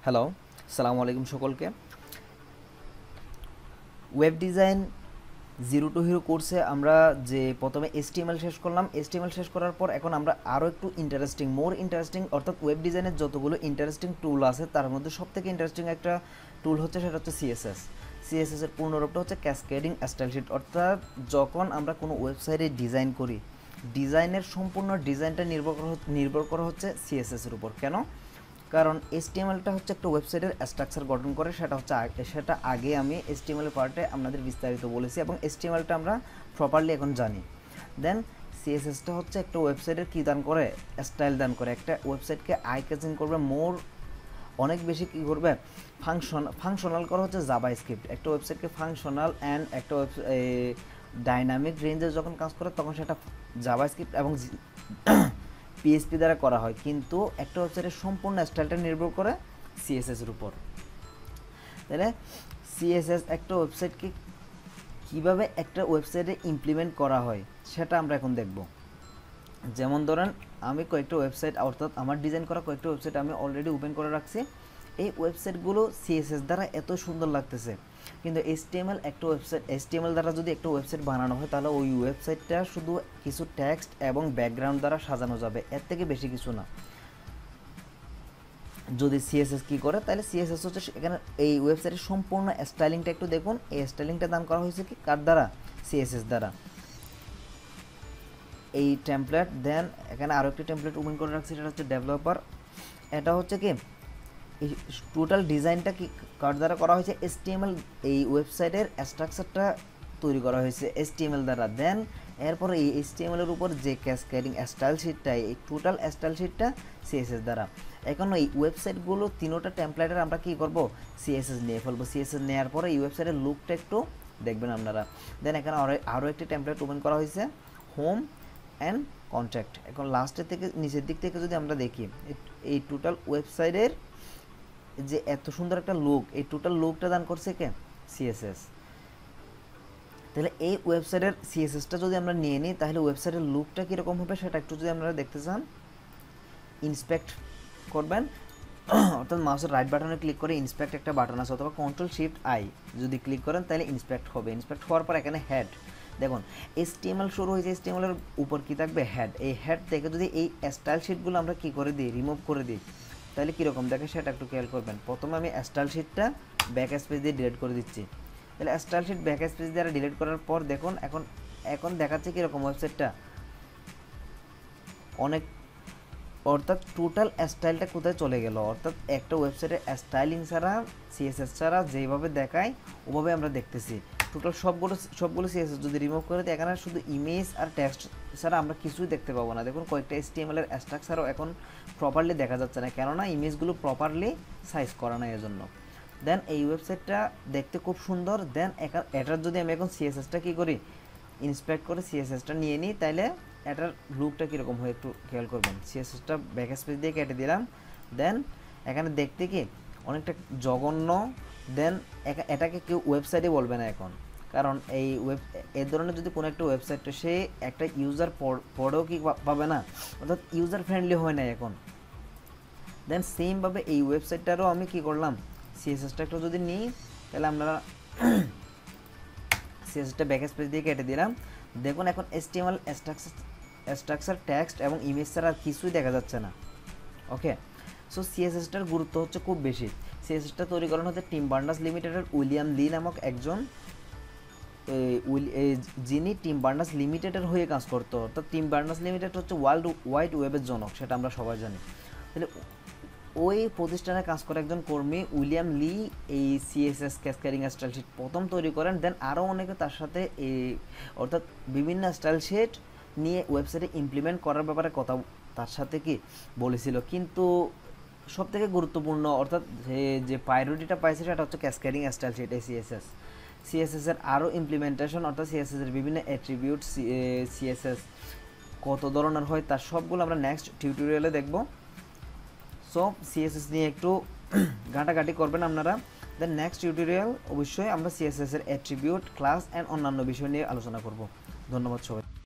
Hello, আসসালামু আলাইকুম সকলকে। Web design zero two hero কোর্সে আমরা যে প্রথমে HTML শেষ করলাম, HTML শেষ করার পর এখন আমরা আরও একটু মোর ইন্টারেস্টিং অর্থাৎ ওয়েব ডিজাইনের যতগুলো ইন্টারেস্টিং টুল আছে তার মধ্যে সবথেকে ইন্টারেস্টিং একটা টুল হচ্ছে সেটা হচ্ছে CSS। CSS এর পূর্ণরূপটা হচ্ছে ক্যাসকেডিং স্টাইল শিট। অর্থাৎ যখন আমরা কোনো ওয়েবসাইটে ডিজাইন করি, ডিজাইনের সম্পূর্ণ ডিজাইনটা নির্ভর করা হচ্ছে CSS এর উপর। কেন? কারণ HTMLটা হচ্ছে একটা ওয়েবসাইটের স্ট্রাকচার গঠন করে, সেটা আগে আমি HTML এর পার্টে আপনাদের বিস্তারিত বলেছি এবং HTMLটা আমরা প্রপারলি এখন জানি। দেন CSSটা হচ্ছে একটা ওয়েবসাইটের কী দান করে, স্টাইল দান করে, একটা ওয়েবসাইটকে আই ক্যাচিং করবে, অনেক বেশি কী করবে, ফাংশনাল করা হচ্ছে জাভাস্ক্রিপ্ট। একটা ওয়েবসাইটকে ফাংশনাল অ্যান্ড একটা ডাইনামিক রেঞ্জে যখন কাজ করে তখন সেটা জাভাস্ক্রিপ্ট এবং PHP দ্বারা করা হয়, কিন্তু একটা ওয়েবসাইটের সম্পূর্ণ স্টাইলটা নির্ভর করে CSS এর উপর। তাহলে CSS একটা ওয়েবসাইটকে কিভাবে একটা ওয়েবসাইটে ইমপ্লিমেন্ট করা হয় সেটা আমরা এখন দেখব। যেমন ধরেন আমি কয়েকটা ওয়েবসাইট অর্থাৎ আমার ডিজাইন করা কয়েকটা ওয়েবসাইট আমি অলরেডি ওপেন করে রাখছি। এই ওয়েবসাইটগুলো CSS দ্বারা এত সুন্দর লাগতেছে, কিন্তু HTML দ্বারা যদি একটা ওয়েবসাইট বানানো হয় তাহলে ওই ওয়েবসাইটটা শুধু কিছু টেক্সট এবং ব্যাকগ্রাউন্ড দ্বারা সাজানো যাবে, এর থেকে বেশি কিছু না। যদি CSS কি করে, তাহলে CSS হচ্ছে এখানে এই ওয়েবসাইটের সম্পূর্ণ স্টাইলিংটা একটু দেখুন। এই স্টাইলিংটা দান করা হয়েছে কি কার দ্বারা? CSS দ্বারা। এই টেমপ্লেট, দেন এখানে আরও একটি টেমপ্লেট ওপেন করে রাখছি, সেটা হচ্ছে ডেভেলপার। এটা হচ্ছে কি এই টোটাল ডিজাইনটা কি কার দ্বারা করা হয়েছে? HTML, এই ওয়েবসাইটের স্ট্রাকচারটা তৈরি করা হয়েছে HTML দ্বারা। দেন এরপরে এই HTML এর উপর যে ক্যাসকেডিং স্টাইল শিটটা, এই টোটাল স্টাইল শিটটা CSS দ্বারা। এখন এই ওয়েবসাইটগুলো তিনোটা টেমপ্লেটের আমরা কি করব, CSS নিয়ে ফেলবো। CSS নেওয়ার পরে এই ওয়েবসাইটের লুকটা একটু দেখবেন আপনারা। দেন এখানে আরও একটি টেমপ্লেট ওপেন করা হয়েছে, হোম অ্যান্ড কন্ট্যাক্ট। এখন লাস্টের থেকে নিচের দিক থেকে যদি আমরা দেখি, এই টোটাল ওয়েবসাইটের যে এত সুন্দর একটা লুক, এই টোটাল লুকটা দান করছে কে? CSS। তাহলে এই ওয়েবসাইটের CSSটা যদি আমরা নিয়ে নিই তাহলে ওয়েবসাইটের লুকটা কীরকম হবে সেটা একটু যদি আপনারা দেখতে চান, ইন্সপেক্ট করবেন, অর্থাৎ মাউসের রাইট বাটনে ক্লিক করে ইন্সপেক্ট একটা বাটন আছে, অথবা Ctrl+Shift+I যদি ক্লিক করেন তাহলে ইন্সপেক্ট হবে। ইন্সপেক্ট হওয়ার পর এখানে হেড দেখুন, HTML শুরু হয়েছে, HTML এর উপর কি থাকবে? হেড। এই হেড থেকে যদি এই স্টাইল শিটগুলো আমরা কি করে দিই, রিমুভ করে দিই, তাহলে কীরকম দেখে সেটা একটু খেয়াল করবেন। প্রথমে আমি স্টাইল শিটটা ব্যাক স্পেস দিয়ে ডিলিট করে দিচ্ছি। তাহলে স্টাইল শিট ব্যাক স্পেস দিয়ে ডিলিট করার পর দেখুন এখন দেখাচ্ছে কীরকম ওয়েবসাইটটা অনেক, অর্থাৎ টোটাল স্টাইলটা কোথায় চলে গেল। অর্থাৎ একটা ওয়েবসাইটের স্টাইলিং ছাড়া, CSS ছাড়া যেভাবে দেখায় ওভাবে আমরা দেখতেছি। টোটাল সবগুলো CSS যদি রিমুভ করে দিই, এখানে শুধু ইমেজ আর টেক্সট ছাড়া আমরা কিছুই দেখতে পাবো না। দেখুন কয়েকটা HTML এর স্ট্রাকচারও এখন প্রপারলি দেখা যাচ্ছে না, কেননা ইমেজগুলো প্রপারলি সাইজ করা না এজন্য। দেন এই ওয়েবসাইটটা দেখতে খুব সুন্দর। দেন এটার যদি আমি এখন CSSটা কী করি, ইন্সপেক্ট করে CSSটা নিয়ে নিই, তাইলে এটার লুকটা কীরকম হয় একটু খেয়াল করবেন। CSSটা ব্যাক স্পেস দিয়ে কেটে দিলাম। দেন এখানে দেখতে কি অনেকটা জঘন্য। দেন এটাকে কেউ ওয়েবসাইটে বলবে না এখন, কারণ এই ধরনের যদি কোনো একটা ওয়েবসাইট সে একটা ইউজার পড়েও কি পাবে না, অর্থাৎ ইউজার ফ্রেন্ডলি হয় না এখন। দেন সেমভাবে এই ওয়েবসাইটটারও আমি কি করলাম, CSSটা একটু যদি নিই তাহলে আপনারা CSSটা ব্যাক স্পেস দিয়ে কেটে দিলাম। দেখুন এখন HTML স্ট্রাকচার টেক্সট এবং ইমেজ ছাড়া আর কিছুই দেখা যাচ্ছে না। ওকে, সো CSSটার গুরুত্ব হচ্ছে খুব বেশি। CSSটা তৈরি করানো হচ্ছে টিম বার্নার্স লিমিটেডের উইলিয়াম লি নামক একজন, যিনি টিম বার্নার্স লিমিটেডের হয়ে কাজ করতো। অর্থাৎ টিম বার্নার্স লিমিটেড হচ্ছে ওয়ার্ল্ড ওয়াইড ওয়েবের জনক, সেটা আমরা সবাই জানি। তাহলে ওই প্রতিষ্ঠানে কাজ করে একজন কর্মী উইলিয়াম লি এই CSS ক্যাসকেডিং স্টাইল শিট প্রথম তৈরি করেন। দেন আরও অনেকে তার সাথে অর্থাৎ বিভিন্ন স্টাইল শিট নিয়ে ওয়েবসাইটে ইমপ্লিমেন্ট করার ব্যাপারে কথা তার সাথে কি বলেছিল, কিন্তু সবথেকে গুরুত্বপূর্ণ অর্থাৎ যে প্রায়োরিটিটা পাইছে সেটা হচ্ছে ক্যাসকেডিং স্টাইল শিট। এই CSS এর আরও ইমপ্লিমেন্টেশন, অর্থাৎ CSS এর বিভিন্ন অ্যাট্রিবিউট, CSS কত ধরনের হয় তার সবগুলো আমরা নেক্সট টিউটোরিয়ালে দেখব। সো CSS নিয়ে একটু ঘাটাঘাটি করবেন আপনারা। দেন নেক্সট টিউটোরিয়াল অবশ্যই আমরা CSS এর অ্যাট্রিবিউট, ক্লাস অ্যান্ড অন্যান্য বিষয় নিয়ে আলোচনা করব। ধন্যবাদ সবাই।